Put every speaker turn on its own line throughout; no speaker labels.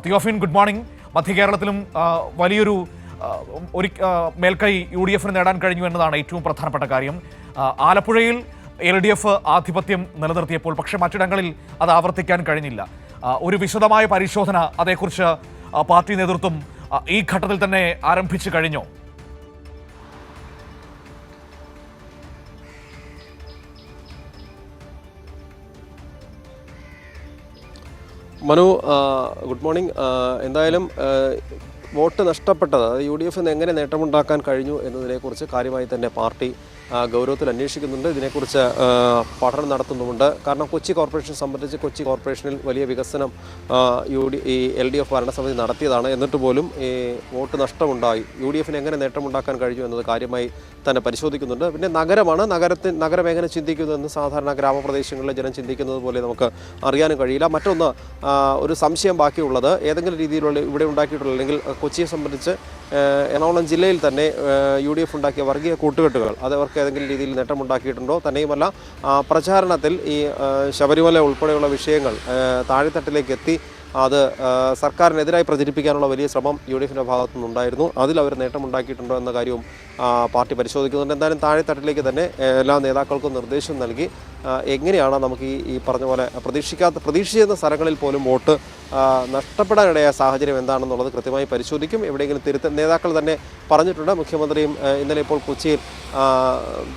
Theophin, good morning. മധ്യകേരളത്തിലും വലിയൊരു മേൽക്കൈ UDF നേടാൻ കഴിഞ്ഞു എന്നതാണ് ഏറ്റവും പ്രധാനപ്പെട്ട കാര്യം. ആലപ്പുഴയിൽ LDF ആധിപത്യം നിലനിർത്തിയപ്പോൾ പക്ഷേ മറ്റിടങ്ങളിൽ അത് ആവർത്തിക്കാൻ കഴിഞ്ഞില്ല. ഒരു വിശദമായ പരിശോധന അതേക്കുറിച്ച് പാർട്ടി നേതൃത്വം ഈ ഘട്ടത്തിൽ തന്നെ ആരംഭിച്ചു കഴിഞ്ഞോ?
Manu, good morning. എന്തായാലും വോട്ട് നഷ്ടപ്പെട്ടത് UDF എങ്ങനെ നേട്ടമുണ്ടാക്കാൻ കഴിഞ്ഞു എന്നതിനെക്കുറിച്ച് കാര്യമായി തന്നെ പാർട്ടി ഗൗരവത്തിൽ അന്വേഷിക്കുന്നുണ്ട്. ഇതിനെക്കുറിച്ച് പഠനം നടത്തുന്നുമുണ്ട്. കാരണം കൊച്ചി കോർപ്പറേഷൻ സംബന്ധിച്ച് കൊച്ചി കോർപ്പറേഷനിൽ വലിയ വികസനം ഈ LDF ഭരണസമിതി നടത്തിയതാണ്. എന്നിട്ട് പോലും ഈ വോട്ട് നഷ്ടമുണ്ടായി. UDF എങ്ങനെ നേട്ടമുണ്ടാക്കാൻ കഴിഞ്ഞു എന്നത് കാര്യമായി തന്നെ പരിശോധിക്കുന്നുണ്ട്. പിന്നെ നഗരം എങ്ങനെ ചിന്തിക്കുന്നതെന്ന് സാധാരണ ഗ്രാമപ്രദേശങ്ങളിലെ ജനം ചിന്തിക്കുന്നത് പോലെ നമുക്ക് അറിയാനും കഴിയില്ല. മറ്റൊന്ന്, ഒരു സംശയം ബാക്കിയുള്ളത് ഏതെങ്കിലും രീതിയിലുള്ള ഇവിടെ ഉണ്ടാക്കിയിട്ടുള്ള, അല്ലെങ്കിൽ കൊച്ചിയെ സംബന്ധിച്ച് എറണാകുളം ജില്ലയിൽ തന്നെ UDF ഉണ്ടാക്കിയ വർഗീയ കൂട്ടുകെട്ടുകൾ അത് അവർക്ക് ഏതെങ്കിലും രീതിയിൽ നേട്ടമുണ്ടാക്കിയിട്ടുണ്ടോ? തന്നെയുമല്ല, പ്രചാരണത്തിൽ ഈ ശബരിമല ഉൾപ്പെടെയുള്ള വിഷയങ്ങൾ താഴെത്തട്ടിലേക്ക് എത്തി അത് സർക്കാരിനെതിരായി പ്രചരിപ്പിക്കാനുള്ള വലിയ ശ്രമം UDF ഭാഗത്തു നിന്നുണ്ടായിരുന്നു. അതിൽ അവർ നേട്ടമുണ്ടാക്കിയിട്ടുണ്ടോ എന്ന കാര്യവും പാർട്ടി പരിശോധിക്കുന്നുണ്ട്. എന്തായാലും താഴെത്തട്ടിലേക്ക് തന്നെ എല്ലാ നേതാക്കൾക്കും നിർദ്ദേശം നൽകി എങ്ങനെയാണ് നമുക്ക് ഈ പറഞ്ഞ പോലെ പ്രതീക്ഷിക്കുന്ന സ്ഥലങ്ങളിൽ പോലും വോട്ട് നഷ്ടപ്പെടാനിടയായ സാഹചര്യം എന്താണെന്നുള്ളത് കൃത്യമായി പരിശോധിക്കും. എവിടെയെങ്കിലും നേതാക്കൾ തന്നെ പറഞ്ഞിട്ടുണ്ട്. മുഖ്യമന്ത്രിയും ഇന്നലെ ഇപ്പോൾ കൊച്ചിയിൽ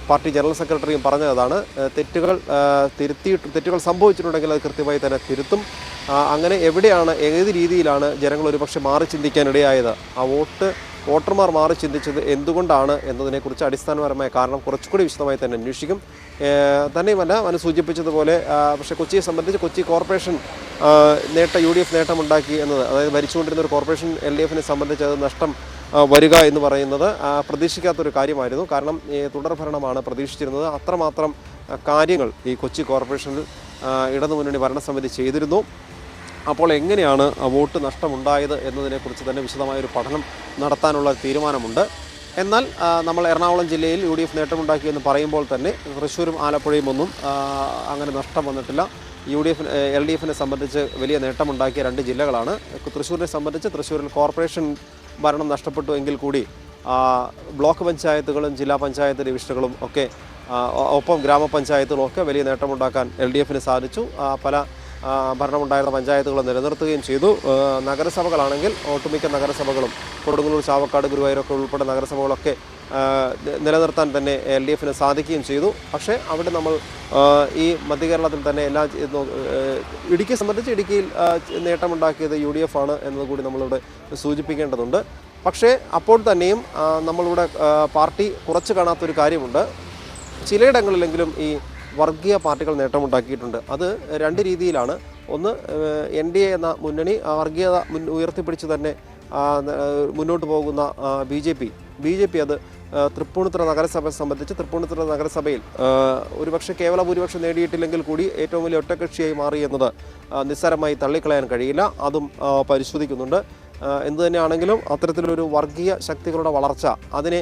പാർട്ടി ജനറൽ സെക്രട്ടറിയും പറഞ്ഞതാണ്, തെറ്റുകൾ സംഭവിച്ചിട്ടുണ്ടെങ്കിൽ അത് കൃത്യമായി തന്നെ തിരുത്തും. അങ്ങനെ എവിടെയാണ്, ഏത് രീതിയിലാണ് ജനങ്ങൾ ഒരുപക്ഷെ മാറി ചിന്തിക്കാനിടയായത്, ആ വോട്ടർമാർ മാറി ചിന്തിച്ചത് എന്തുകൊണ്ടാണ് എന്നതിനെക്കുറിച്ച് അടിസ്ഥാനപരമായ കാരണം കുറച്ചുകൂടി വിശദമായി തന്നെ അന്വേഷിക്കും. തന്നെയുമല്ല, അവന് സൂചിപ്പിച്ചതുപോലെ പക്ഷേ കൊച്ചിയെ സംബന്ധിച്ച് കൊച്ചി കോർപ്പറേഷൻ UDF നേട്ടമുണ്ടാക്കി എന്നത്, അതായത് ഭരിച്ചുകൊണ്ടിരുന്ന ഒരു കോർപ്പറേഷൻ LDF സംബന്ധിച്ച് അത് നഷ്ടം വരിക എന്ന് പറയുന്നത് പ്രതീക്ഷിക്കാത്തൊരു കാര്യമായിരുന്നു. കാരണം തുടർഭരണമാണ് പ്രതീക്ഷിച്ചിരുന്നത്. അത്രമാത്രം കാര്യങ്ങൾ ഈ കൊച്ചി കോർപ്പറേഷനിൽ ഇടതുമുന്നണി ഭരണസമിതി ചെയ്തിരുന്നു. അപ്പോൾ എങ്ങനെയാണ് വോട്ട് നഷ്ടമുണ്ടായത് എന്നതിനെക്കുറിച്ച് തന്നെ വിശദമായൊരു പഠനം നടത്താനുള്ള തീരുമാനമുണ്ട്. എന്നാൽ നമ്മൾ എറണാകുളം ജില്ലയിൽ UDF നേട്ടമുണ്ടാക്കിയെന്ന് പറയുമ്പോൾ തന്നെ തൃശ്ശൂരും ആലപ്പുഴയും ഒന്നും അങ്ങനെ നഷ്ടം വന്നിട്ടില്ല. LDF സംബന്ധിച്ച് വലിയ നേട്ടമുണ്ടാക്കിയ രണ്ട് ജില്ലകളാണ്. തൃശ്ശൂരിനെ സംബന്ധിച്ച് തൃശ്ശൂരിൽ കോർപ്പറേഷൻ ഭരണം നഷ്ടപ്പെട്ടു എങ്കിൽ കൂടി ബ്ലോക്ക് പഞ്ചായത്തുകളും ജില്ലാ പഞ്ചായത്ത് ഡിവിഷനുകളും ഒക്കെ ഒപ്പം ഗ്രാമപഞ്ചായത്തുകളും ഒക്കെ വലിയ നേട്ടമുണ്ടാക്കാൻ LDF സാധിച്ചു. പല ഭരണമുണ്ടായിരുന്ന പഞ്ചായത്തുകൾ നിലനിർത്തുകയും ചെയ്തു. നഗരസഭകളാണെങ്കിൽ ഒട്ടുമിക്ക നഗരസഭകളും കൊടുങ്ങല്ലൂർ, ചാവക്കാട്, ഗുരുവായൂരൊക്കെ ഉൾപ്പെടെ നഗരസഭകളൊക്കെ നിലനിർത്താൻ തന്നെ LDF സാധിക്കുകയും ചെയ്തു. പക്ഷേ അവിടെ നമ്മൾ ഈ മധ്യകേരളത്തിൽ തന്നെ ഇടുക്കിയെ സംബന്ധിച്ച് ഇടുക്കിയിൽ നേട്ടമുണ്ടാക്കിയത് UDF ആണ് എന്നതുകൂടി നമ്മളിവിടെ സൂചിപ്പിക്കേണ്ടതുണ്ട്. പക്ഷേ അപ്പോൾ തന്നെയും നമ്മളിവിടെ പാർട്ടി കുറച്ച് കാണാത്തൊരു കാര്യമുണ്ട്. ചിലയിടങ്ങളിലെങ്കിലും ഈ വർഗീയ പാർട്ടികൾ നേട്ടമുണ്ടാക്കിയിട്ടുണ്ട്. അത് രണ്ട് രീതിയിലാണ്. ഒന്ന്, NDA എന്ന മുന്നണി വർഗീയത ഉയർത്തിപ്പിടിച്ച് തന്നെ മുന്നോട്ട് പോകുന്ന BJP അത് തൃപ്പൂണിത്തുറ നഗരസഭയെ സംബന്ധിച്ച് തൃപ്പൂണിത്തുറ നഗരസഭയിൽ ഒരുപക്ഷെ കേവല ഭൂരിപക്ഷം നേടിയിട്ടില്ലെങ്കിൽ കൂടി ഏറ്റവും വലിയ ഒറ്റക്കക്ഷിയായി മാറി എന്നത് നിസ്സാരമായി തള്ളിക്കളയാൻ കഴിയില്ല. അതും പരിശോധിക്കുന്നുണ്ട്. എന്തു തന്നെയാണെങ്കിലും അത്തരത്തിലൊരു വർഗീയ ശക്തികളുടെ വളർച്ച അതിനെ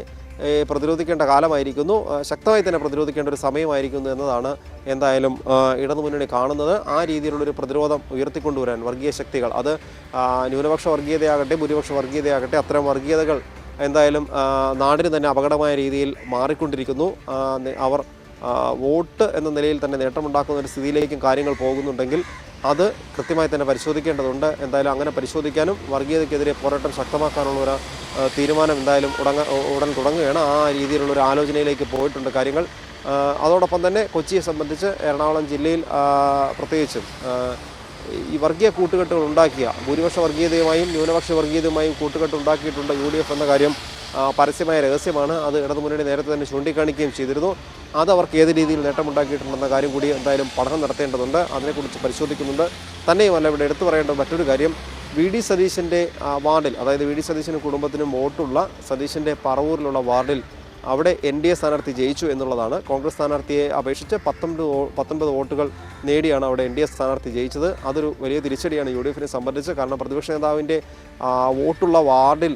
പ്രതിരോധിക്കേണ്ട കാലമായിരിക്കുന്നു, ശക്തമായി തന്നെ പ്രതിരോധിക്കേണ്ട ഒരു സമയമായിരിക്കുന്നു എന്നതാണ് എന്തായാലും ഇടതുമുന്നണി കാണുന്നത്. ആ രീതിയിലുള്ളൊരു പ്രതിരോധം ഉയർത്തിക്കൊണ്ടുവരാൻ വർഗീയ ശക്തികൾ, അത് ന്യൂനപക്ഷ വർഗീയതയാകട്ടെ ഭൂരിപക്ഷ വർഗീയതയാകട്ടെ, അത്തരം വർഗീയതകൾ എന്തായാലും നാടിന് തന്നെ അപകടമായ രീതിയിൽ മാറിക്കൊണ്ടിരിക്കുന്നു. അവർ വോട്ട് എന്ന നിലയിൽ തന്നെ നേട്ടമുണ്ടാക്കുന്ന ഒരു സ്ഥിതിയിലേക്കും കാര്യങ്ങൾ പോകുന്നുണ്ടെങ്കിൽ അത് കൃത്യമായി തന്നെ പരിശോധിക്കേണ്ടതുണ്ട്. എന്തായാലും അങ്ങനെ പരിശോധിക്കാനും വർഗീയതയ്ക്കെതിരെ പോരാട്ടം ശക്തമാക്കാനുള്ള ഒരു തീരുമാനം എന്തായാലും ഉടൻ തുടങ്ങുകയാണ്. ആ രീതിയിലുള്ളൊരു ആലോചനയിലേക്ക് പോയിട്ടുണ്ട് കാര്യങ്ങൾ. അതോടൊപ്പം തന്നെ കൊച്ചിയെ സംബന്ധിച്ച് എറണാകുളം ജില്ലയിൽ പ്രത്യേകിച്ചും ഈ വർഗീയ കൂട്ടുകെട്ടുകൾ ഉണ്ടാക്കിയ ഭൂരിപക്ഷ വർഗീയതയുമായും ന്യൂനപക്ഷ വർഗീയതയുമായും കൂട്ടുകെട്ട് ഉണ്ടാക്കിയിട്ടുണ്ട് UDF എന്ന കാര്യം പരസ്യമായ രഹസ്യമാണ്. അത് ഇടതുമുന്നണി നേരത്തെ തന്നെ ചൂണ്ടിക്കാണിക്കുകയും ചെയ്തിരുന്നു. അത് അവർക്ക് ഏത് രീതിയിൽ നേട്ടമുണ്ടാക്കിയിട്ടുണ്ടെന്ന കാര്യം കൂടി എന്തായാലും പഠനം നടത്തേണ്ടതുണ്ട്. അതിനെക്കുറിച്ച് പരിശോധിക്കുന്നുണ്ട്. തന്നെയുമല്ല, ഇവിടെ എടുത്തു പറയേണ്ട മറ്റൊരു കാര്യം, VD സതീശൻ്റെ വാർഡിൽ, അതായത് VD സതീശനും കുടുംബത്തിനും വോട്ടുള്ള സതീശൻ്റെ പറവൂരിലുള്ള വാർഡിൽ അവിടെ NDA സ്ഥാനാർത്ഥി ജയിച്ചു എന്നുള്ളതാണ്. കോൺഗ്രസ് സ്ഥാനാർത്ഥിയെ അപേക്ഷിച്ച് 19 വോട്ടുകൾ നേടിയാണ് അവിടെ NDA സ്ഥാനാർത്ഥി ജയിച്ചത്. അതൊരു വലിയ തിരിച്ചടിയാണ് UDF സംബന്ധിച്ച്. കാരണം പ്രതിപക്ഷ നേതാവിൻ്റെ വോട്ടുള്ള വാർഡിൽ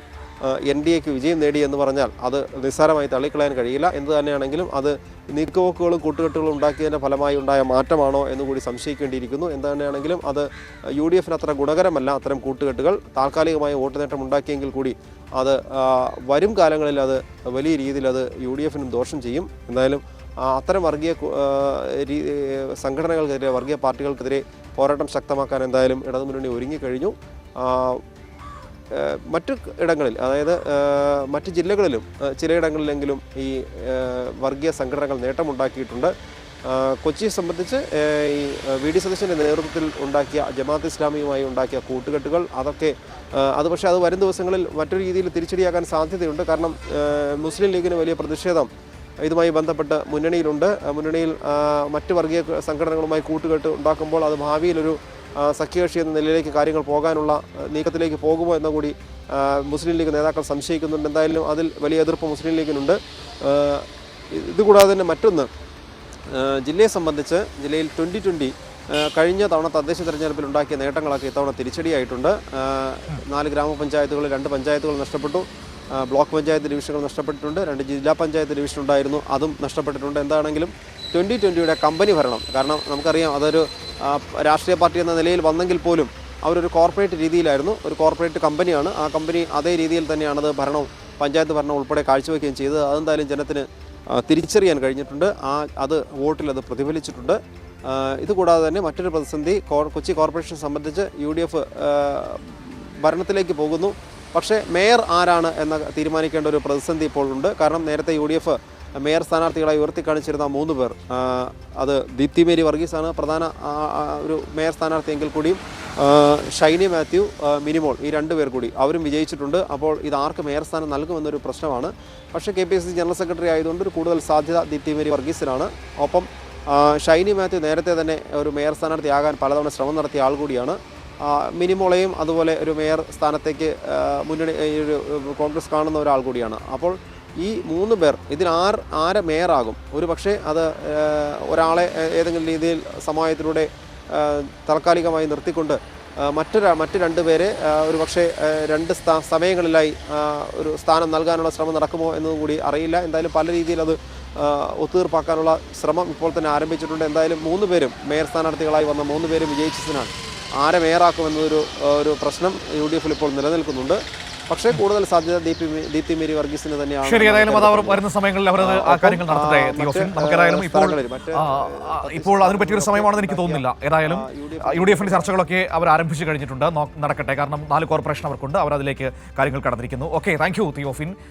NDAക്ക് വിജയം നേടി എന്ന് പറഞ്ഞാൽ അത് നിസ്സാരമായി തള്ളിക്കളയാൻ കഴിയില്ല. എന്ത് തന്നെയാണെങ്കിലും അത് നീക്കുപോക്കുകളും കൂട്ടുകെട്ടുകളും ഉണ്ടാക്കിയതിൻ്റെ ഫലമായി ഉണ്ടായ മാറ്റമാണോ എന്നുകൂടി സംശയിക്കേണ്ടിയിരിക്കുന്നു. എന്ത് തന്നെയാണെങ്കിലും അത് UDFന് അത്ര ഗുണകരമല്ല. അത്തരം കൂട്ടുകെട്ടുകൾ താൽക്കാലികമായി വോട്ട് നേട്ടം ഉണ്ടാക്കിയെങ്കിൽ കൂടി അത് വരും കാലങ്ങളിൽ അത് വലിയ രീതിയിൽ അത് UDFനും ദോഷം ചെയ്യും. എന്തായാലും അത്തരം വർഗീയ സംഘടനകൾക്കെതിരെ, വർഗീയ പാർട്ടികൾക്കെതിരെ പോരാട്ടം ശക്തമാക്കാൻ എന്തായാലും ഇടതുമുന്നണി ഒരുങ്ങിക്കഴിഞ്ഞു. മറ്റു ഇടങ്ങളിൽ, അതായത് മറ്റ് ജില്ലകളിലും ചിലയിടങ്ങളിലെങ്കിലും ഈ വർഗീയ സംഘടനകൾ നേട്ടമുണ്ടാക്കിയിട്ടുണ്ട്. കൊച്ചിയെ സംബന്ധിച്ച് ഈ VD സതീശൻ്റെ നേതൃത്വത്തിൽ ഉണ്ടാക്കിയ ജമാഅത്ത് ഇസ്ലാമിയുമായി ഉണ്ടാക്കിയ കൂട്ടുകെട്ടുകൾ അതൊക്കെ പക്ഷേ അത് വരും ദിവസങ്ങളിൽ മറ്റൊരു രീതിയിൽ തിരിച്ചടിയാക്കാൻ സാധ്യതയുണ്ട്. കാരണം മുസ്ലിം ലീഗിന് വലിയ പ്രതിഷേധം ഇതുമായി ബന്ധപ്പെട്ട് മുന്നണിയിലുണ്ട്. മുന്നണിയിൽ മറ്റ് വർഗീയ സംഘടനകളുമായി കൂട്ടുകെട്ട് ഉണ്ടാക്കുമ്പോൾ അത് ഭാവിയിലൊരു സഖ്യകക്ഷി എന്ന നിലയിലേക്ക് കാര്യങ്ങൾ പോകാനുള്ള നീക്കത്തിലേക്ക് പോകുമോ എന്ന കൂടി മുസ്ലിം ലീഗ് നേതാക്കൾ സംശയിക്കുന്നുണ്ട്. എന്തായാലും അതിൽ വലിയ എതിർപ്പ് മുസ്ലിം ലീഗിനുണ്ട്. ഇതുകൂടാതെ തന്നെ മറ്റൊന്ന്, ജില്ലയെ സംബന്ധിച്ച് ജില്ലയിൽ 2020 കഴിഞ്ഞ തവണ തദ്ദേശ തെരഞ്ഞെടുപ്പിൽ ഉണ്ടാക്കിയ നേട്ടങ്ങളൊക്കെ ഇത്തവണ തിരിച്ചടിയായിട്ടുണ്ട്. 4 ഗ്രാമപഞ്ചായത്തുകൾ, 2 പഞ്ചായത്തുകൾ നഷ്ടപ്പെട്ടു. ബ്ലോക്ക് പഞ്ചായത്ത് ഡിവിഷനുകൾ നഷ്ടപ്പെട്ടിട്ടുണ്ട്. 2 ജില്ലാ പഞ്ചായത്ത് ഡിവിഷൻ ഉണ്ടായിരുന്നു, അതും നഷ്ടപ്പെട്ടിട്ടുണ്ട്. എന്താണെങ്കിലും 2020യുടെ കമ്പനി ഭരണം, കാരണം നമുക്കറിയാം അതൊരു രാഷ്ട്രീയ പാർട്ടി എന്ന നിലയിൽ വന്നെങ്കിൽ പോലും അവരൊരു കോർപ്പറേറ്റ് രീതിയിലായിരുന്നു, ഒരു കോർപ്പറേറ്റ് കമ്പനിയാണ്. ആ കമ്പനി അതേ രീതിയിൽ തന്നെയാണത് പഞ്ചായത്ത് ഭരണം ഉൾപ്പെടെ കാഴ്ചവെക്കുകയും ചെയ്തത്. അതെന്തായാലും ജനത്തിന് തിരിച്ചറിയാൻ കഴിഞ്ഞിട്ടുണ്ട്. അത് വോട്ടിൽ അത് പ്രതിഫലിച്ചിട്ടുണ്ട്. ഇതുകൂടാതെ തന്നെ മറ്റൊരു പ്രതിസന്ധി, കൊച്ചി കോർപ്പറേഷൻ സംബന്ധിച്ച് UDF ഭരണത്തിലേക്ക് പോകുന്നു. പക്ഷേ മേയർ ആരാണ് എന്ന് തീരുമാനിക്കേണ്ട ഒരു പ്രതിസന്ധി ഇപ്പോൾ ഉണ്ട്. കാരണം നേരത്തെ UDF മേയർ സ്ഥാനാർത്ഥികളായി ഉയർത്തിക്കാണിച്ചിരുന്ന 3 പേർ, അത് ദീപ്തി മേരി വർഗീസാണ് പ്രധാന ഒരു മേയർ സ്ഥാനാർത്ഥിയെങ്കിൽ കൂടിയും ഷൈനി മാത്യു, മിനിമോൾ, ഈ 2 പേർ കൂടി അവരും വിജയിച്ചിട്ടുണ്ട്. അപ്പോൾ ഇത് ആർക്ക് മേയർ സ്ഥാനം നൽകുമെന്നൊരു പ്രശ്നമാണ്. പക്ഷേ KPCC ജനറൽ സെക്രട്ടറി ആയതുകൊണ്ട് ഒരു കൂടുതൽ സാധ്യത ദീപ്തി മേരി വർഗീസിനാണ്. ഒപ്പം ഷൈനി മാത്യു നേരത്തെ തന്നെ ഒരു മേയർ സ്ഥാനാർത്ഥിയാകാൻ പലതവണ ശ്രമം നടത്തിയ ആൾ കൂടിയാണ്. മിനിമോളെയും അതുപോലെ ഒരു മേയർ സ്ഥാനത്തേക്ക് കോൺഗ്രസ് കാണുന്ന ഒരാൾ കൂടിയാണ്. അപ്പോൾ ഈ 3 പേർ ഇതിൽ ആരെ മേയറാകും? ഒരു പക്ഷേ അത് ഒരാളെ ഏതെങ്കിലും രീതിയിൽ സമവായത്തിലൂടെ താൽക്കാലികമായി നിർത്തിക്കൊണ്ട് മറ്റ് 2 പേരെ ഒരു പക്ഷേ 2 സമയങ്ങളിലായി ഒരു സ്ഥാനം നൽകാനുള്ള ശ്രമം നടക്കുമോ എന്നതും കൂടി അറിയില്ല. എന്തായാലും പല രീതിയിൽ അത് ഒത്തുതീർപ്പാക്കാനുള്ള ശ്രമം ഇപ്പോൾ തന്നെ ആരംഭിച്ചിട്ടുണ്ട്. എന്തായാലും 3 പേരും മേയർ സ്ഥാനാർത്ഥികളായി വന്ന 3 പേരും വിജയിച്ചതിനാൽ ആരെ മേയറാക്കുമെന്നൊരു പ്രശ്നം UDFൽ ഇപ്പോൾ നിലനിൽക്കുന്നുണ്ട്. പക്ഷേ കൂടുതൽ സാധ്യത ദീപ്തി മേരി വർഗീസിന് തന്നെയാണ്.
ശരി, ഏതായാലും അത് അവർ വരുന്ന സമയങ്ങളിൽ അവർ ആ കാര്യങ്ങൾ നടത്തട്ടെ. നമുക്കേതായാലും ഇപ്പോൾ അതിന് പറ്റിയൊരു സമയമാണെന്ന് എനിക്ക് തോന്നുന്നില്ല. ഏതായാലും UDFിന്റെ ചർച്ചകളൊക്കെ അവർ ആരംഭിച്ചു കഴിഞ്ഞിട്ടുണ്ട്, നടക്കട്ടെ. കാരണം 4 കോർപ്പറേഷൻ അവർക്കുണ്ട്, അവർ അതിലേക്ക് കാര്യങ്ങൾ കടന്നിരിക്കുന്നു. Okay, thank you Theophin.